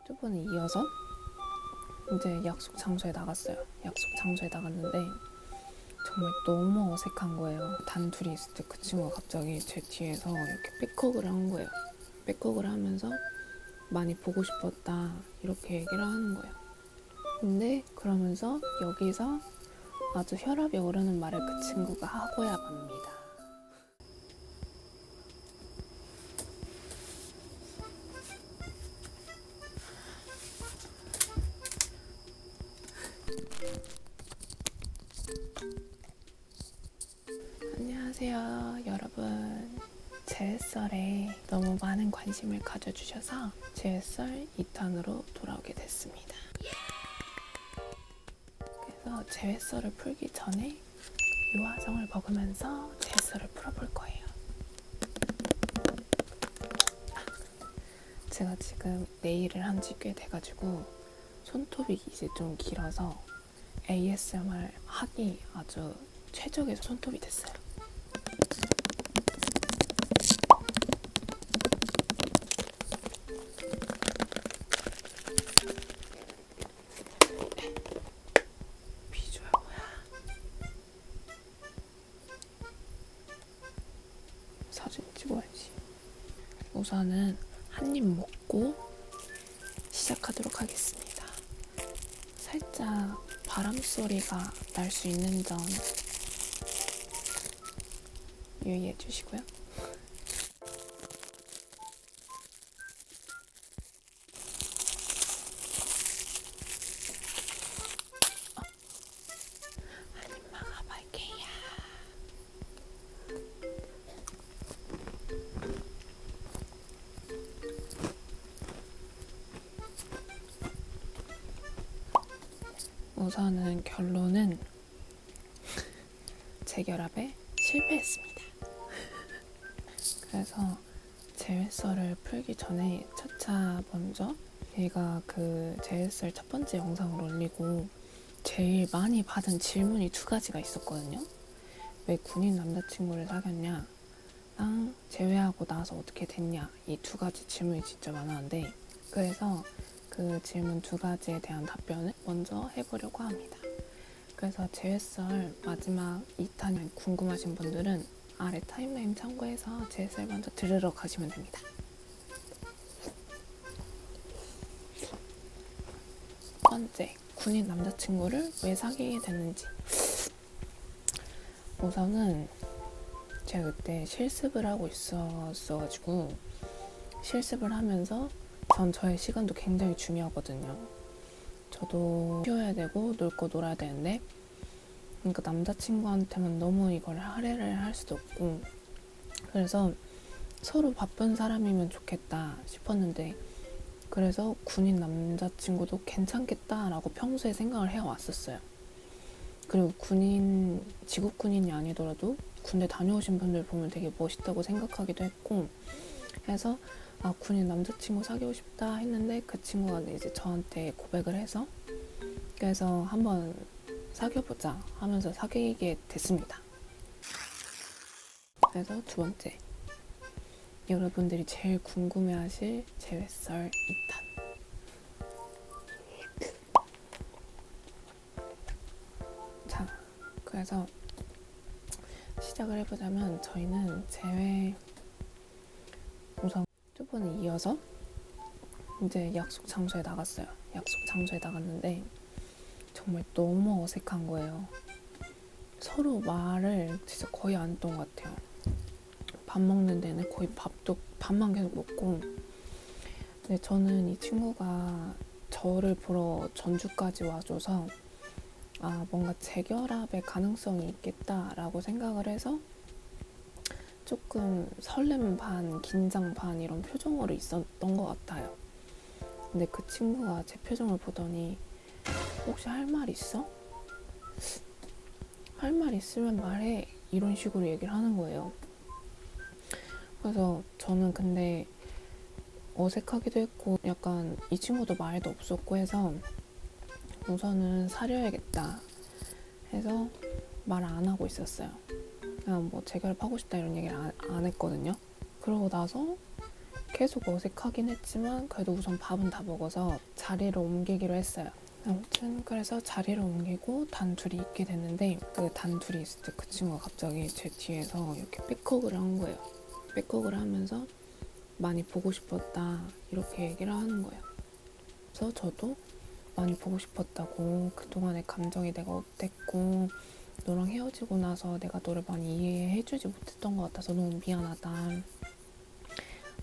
저번에 이어서 이제 약속 장소에 나갔어요. 약속 장소에 나갔는데 정말 너무 어색한 거예요. 단둘이 있을 때 그 친구가 갑자기 제 뒤에서 이렇게 백허그를 한 거예요. 백허그를 하면서 많이 보고 싶었다 이렇게 얘기를 하는 거예요. 근데 그러면서 여기서 아주 혈압이 오르는 말을 그 친구가 하고야 맙니다. 안녕하세요 여러분. 제 썰에 너무 많은 관심을 가져주셔서 제 썰 2탄으로 돌아오게 됐습니다. 그래서 제 썰을 풀기 전에 유화정을 먹으면서 제 썰을 풀어볼 거예요. 제가 지금 네일을 한 지 꽤 돼가지고 손톱이 이제 좀 길어서 ASMR 하기 아주 최적의 손톱이 됐어요. 비주얼 뭐야? 사진 찍어야지. 우선은 한 입 먹고 시작하도록 하겠습니다. 살짝 바람 소리가 날 수 있는 점 유의해 주시고요. 한 입 먹어볼게요. 우선은 결론은 재결합에 실패했습니다. 그래서 제외썰을 풀기 전에 차차 먼저 제가 그 제외썰 첫 번째 영상을 올리고 제일 많이 받은 질문이 두 가지가 있었거든요. 왜 군인 남자친구를 사귀었냐? 제외하고 나서 어떻게 됐냐? 이 두 가지 질문이 진짜 많았는데 그래서 그 질문 두 가지에 대한 답변을 먼저 해보려고 합니다. 그래서 제외썰 마지막 2탄이 궁금하신 분들은 아래 타임라인 참고해서 제외썰 먼저 들으러 가시면 됩니다. 첫 번째, 군인 남자친구를 왜 사귀게 됐는지. 우선은 제가 그때 실습을 하고 있었어가지고 실습을 하면서 전 저의 시간도 굉장히 중요하거든요. 저도 쉬어야 되고 놀 거 놀아야 되는데 그러니까 남자친구한테만 너무 이걸 할애를 할 수도 없고 그래서 서로 바쁜 사람이면 좋겠다 싶었는데 그래서 군인 남자친구도 괜찮겠다라고 평소에 생각을 해왔었어요. 그리고 지국 군인이 아니더라도 군대 다녀오신 분들 보면 되게 멋있다고 생각하기도 했고 해서 군인 남자친구 사귀고 싶다 했는데 그 친구가 이제 저한테 고백을 해서 그래서 한번 사귀어보자 하면서 사귀게 됐습니다. 그래서 두 번째, 여러분들이 제일 궁금해하실 제외썰 2탄. 자, 그래서 시작을 해보자면 저희는 우선 저번에 이어서 이제 약속 장소에 나갔어요. 약속 장소에 나갔는데 정말 너무 어색한 거예요. 서로 말을 진짜 거의 안 했던 것 같아요. 밥 먹는 데는 거의 밥만 계속 먹고 근데 저는 이 친구가 저를 보러 전주까지 와줘서 뭔가 재결합의 가능성이 있겠다라고 생각을 해서 조금 설렘 반, 긴장 반 이런 표정으로 있었던 것 같아요. 근데 그 친구가 제 표정을 보더니 혹시 할 말 있어? 할 말 있으면 말해 이런 식으로 얘기를 하는 거예요. 그래서 저는 근데 어색하기도 했고 약간 이 친구도 말도 없었고 해서 우선은 사려야겠다 해서 말 안 하고 있었어요. 그냥 뭐 재결합하고 싶다 이런 얘기를 안 했거든요. 그러고 나서 계속 어색하긴 했지만 그래도 우선 밥은 다 먹어서 자리를 옮기기로 했어요. 아무튼 그래서 자리를 옮기고 단둘이 있게 됐는데, 그 단둘이 있을 때 그 친구가 갑자기 제 뒤에서 이렇게 백허그를 한 거예요. 백허그를 하면서 많이 보고 싶었다 이렇게 얘기를 하는 거예요. 그래서 저도 많이 보고 싶었다고, 그동안의 감정이 내가 어땠고 너랑 헤어지고 나서 내가 너를 많이 이해해주지 못했던 것 같아서 너무 미안하다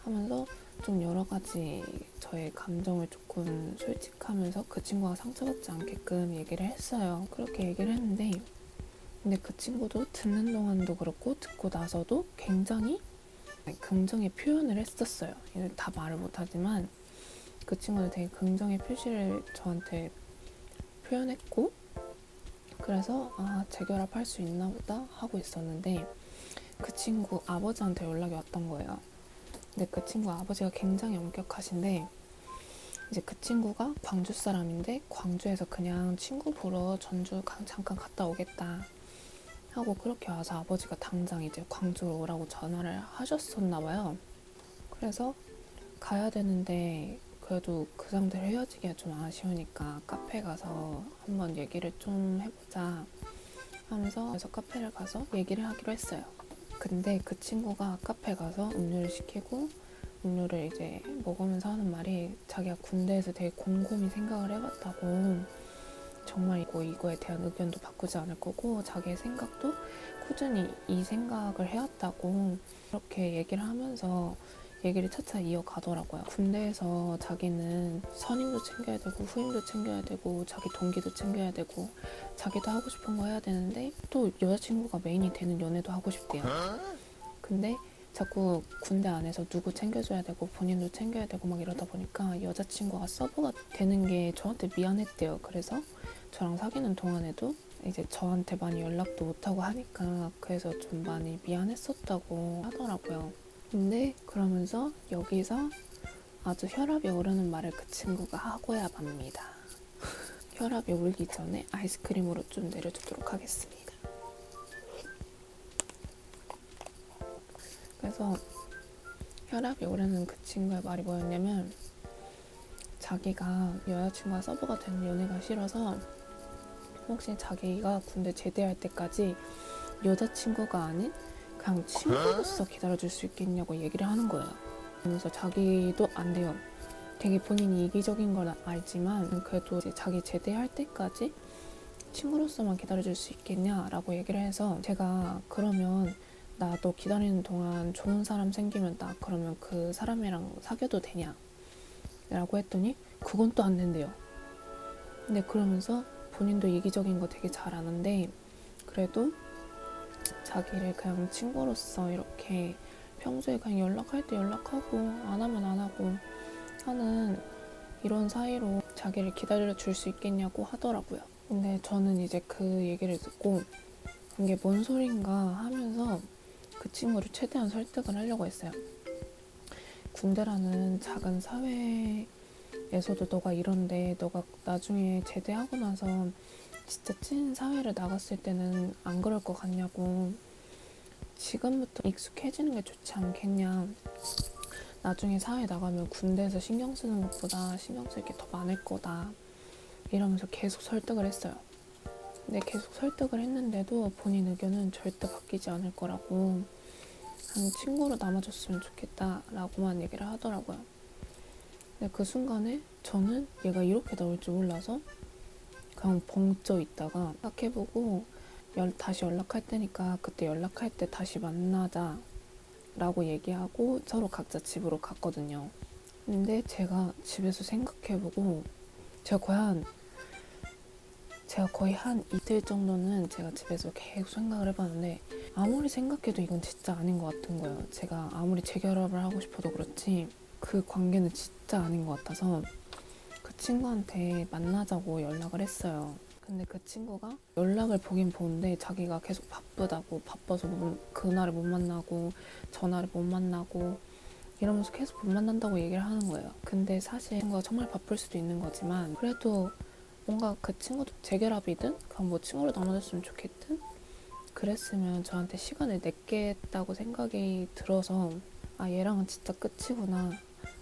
하면서 좀 여러 가지 저의 감정을 조금 솔직하면서 그 친구가 상처받지 않게끔 얘기를 했어요. 그렇게 얘기를 했는데, 근데 그 친구도 듣는 동안도 그렇고 듣고 나서도 굉장히 긍정의 표현을 했었어요. 다 말을 못하지만 그 친구는 되게 긍정의 표시를 저한테 표현했고, 그래서 재결합할 수 있나 보다 하고 있었는데, 그 친구 아버지한테 연락이 왔던 거예요. 근데 그 친구 아버지가 굉장히 엄격하신데, 이제 그 친구가 광주 사람인데 광주에서 그냥 친구 보러 전주 잠깐 갔다 오겠다 하고 그렇게 와서 아버지가 당장 이제 광주로 오라고 전화를 하셨었나 봐요. 그래서 가야 되는데 그래도 그 상태로 헤어지기가 좀 아쉬우니까 카페 가서 한번 얘기를 좀 해보자 하면서, 그래서 카페를 가서 얘기를 하기로 했어요. 근데 그 친구가 카페 가서 음료를 시키고 음료를 이제 먹으면서 하는 말이, 자기가 군대에서 되게 곰곰이 생각을 해봤다고, 정말 이거에 대한 의견도 바꾸지 않을 거고 자기의 생각도 꾸준히 이 생각을 해왔다고, 그렇게 얘기를 하면서 얘기를 차차 이어가더라고요. 군대에서 자기는 선임도 챙겨야 되고 후임도 챙겨야 되고 자기 동기도 챙겨야 되고 자기도 하고 싶은 거 해야 되는데 또 여자친구가 메인이 되는 연애도 하고 싶대요. 근데 자꾸 군대 안에서 누구 챙겨줘야 되고 본인도 챙겨야 되고 막 이러다 보니까 여자친구가 서브가 되는 게 저한테 미안했대요. 그래서 저랑 사귀는 동안에도 이제 저한테 많이 연락도 못하고 하니까 그래서 좀 많이 미안했었다고 하더라고요. 근데 그러면서 여기서 아주 혈압이 오르는 말을 그 친구가 하고야 맙니다. 혈압이 오르기 전에 아이스크림으로 좀 내려주도록 하겠습니다. 그래서 혈압이 오르는 그 친구의 말이 뭐였냐면, 자기가 여자친구가 서버가 되는 연애가 싫어서 혹시 자기가 군대 제대할 때까지 여자친구가 아닌 그냥 친구로서 기다려줄 수 있겠냐고 얘기를 하는 거예요. 그러면서 자기도 안 돼요. 되게 본인이 이기적인 걸 알지만 그래도 이제 자기 제대할 때까지 친구로서만 기다려줄 수 있겠냐라고 얘기를 해서, 제가 그러면 나 너 기다리는 동안 좋은 사람 생기면 나 그러면 그 사람이랑 사귀어도 되냐 라고 했더니 그건 또 안 된대요. 근데 그러면서 본인도 이기적인 거 되게 잘 아는데 그래도 자기를 그냥 친구로서 이렇게 평소에 그냥 연락할 때 연락하고 안 하면 안 하고 하는 이런 사이로 자기를 기다려 줄 수 있겠냐고 하더라고요. 근데 저는 이제 그 얘기를 듣고 이게 뭔 소린가 하면서 그 친구를 최대한 설득을 하려고 했어요. 군대라는 작은 사회에서도 너가 이런데 너가 나중에 제대하고 나서 진짜 찐 사회를 나갔을 때는 안 그럴 것 같냐고, 지금부터 익숙해지는 게 좋지 않겠냐, 나중에 사회 나가면 군대에서 신경 쓰는 것보다 신경 쓸 게 더 많을 거다 이러면서 계속 설득을 했어요. 근데 계속 설득을 했는데도 본인 의견은 절대 바뀌지 않을 거라고, 그냥 친구로 남아줬으면 좋겠다라고만 얘기를 하더라고요. 근데 그 순간에 저는 얘가 이렇게 나올 줄 몰라서 그냥 벙쪄 있다가 생각해보고 다시 연락할 테니까 그때 연락할 때 다시 만나자 라고 얘기하고 서로 각자 집으로 갔거든요. 근데 제가 집에서 생각해보고 제가 거의 한 이틀 정도는 제가 집에서 계속 생각을 해봤는데 아무리 생각해도 이건 진짜 아닌 것 같은 거예요. 제가 아무리 재결합을 하고 싶어도 그렇지 그 관계는 진짜 아닌 것 같아서 그 친구한테 만나자고 연락을 했어요. 근데 그 친구가 연락을 보긴 보는데 자기가 계속 바쁘다고, 바빠서 그날을 못 만나고 전화를 못 만나고 이러면서 계속 못 만난다고 얘기를 하는 거예요. 근데 사실 친구가 정말 바쁠 수도 있는 거지만 그래도 뭔가 그 친구도 재결합이든 그냥 뭐 친구로 남아줬으면 좋겠든 그랬으면 저한테 시간을 냈겠다고 생각이 들어서 아 얘랑은 진짜 끝이구나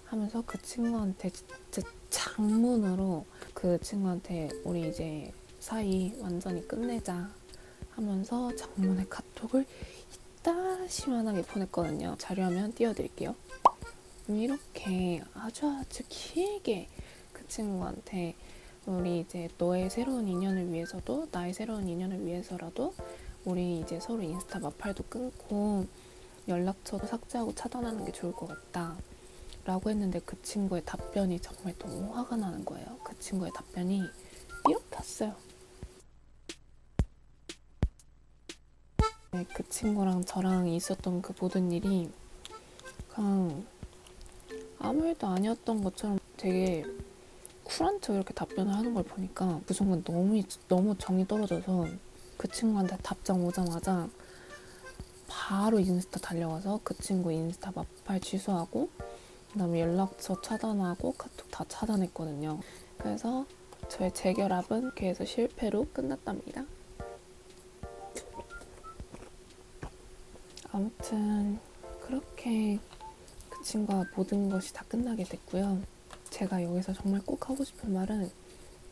하면서 그 친구한테 진짜 장문으로 그 친구한테 우리 이제 사이 완전히 끝내자 하면서 장문의 카톡을 이따시만하게 보냈거든요. 자료화면 띄워드릴게요. 이렇게 아주 길게 그 친구한테 우리 이제 너의 새로운 인연을 위해서도 나의 새로운 인연을 위해서라도 우리 이제 서로 인스타 마팔도 끊고 연락처도 삭제하고 차단하는 게 좋을 것 같다 라고 했는데 그 친구의 답변이 정말 너무 화가 나는 거예요. 그 친구의 답변이 이렇게 왔어요. 네, 그 친구랑 저랑 있었던 그 모든 일이 그냥 아무 일도 아니었던 것처럼 되게 쿨한 척 이렇게 답변을 하는 걸 보니까 그 순간 너무 정이 떨어져서 그 친구한테 답장 오자마자 바로 인스타 달려가서 그 친구 인스타 마팔 취소하고 그다음에 연락처 차단하고 카톡 다 차단했거든요. 그래서 저의 재결합은 이렇게 해서 실패로 끝났답니다. 아무튼 그렇게 그 친구와 모든 것이 다 끝나게 됐고요. 제가 여기서 정말 꼭 하고 싶은 말은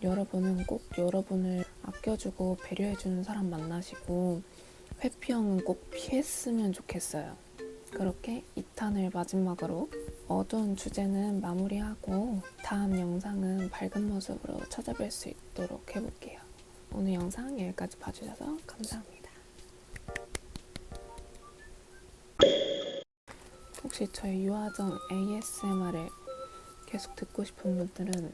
여러분은 꼭 여러분을 아껴주고 배려해주는 사람 만나시고 회피형은 꼭 피했으면 좋겠어요. 그렇게 2탄을 마지막으로 어두운 주제는 마무리하고 다음 영상은 밝은 모습으로 찾아뵐 수 있도록 해볼게요. 오늘 영상 여기까지 봐주셔서 감사합니다. 혹시 저희 유아정 ASMR을 계속 듣고 싶은 분들은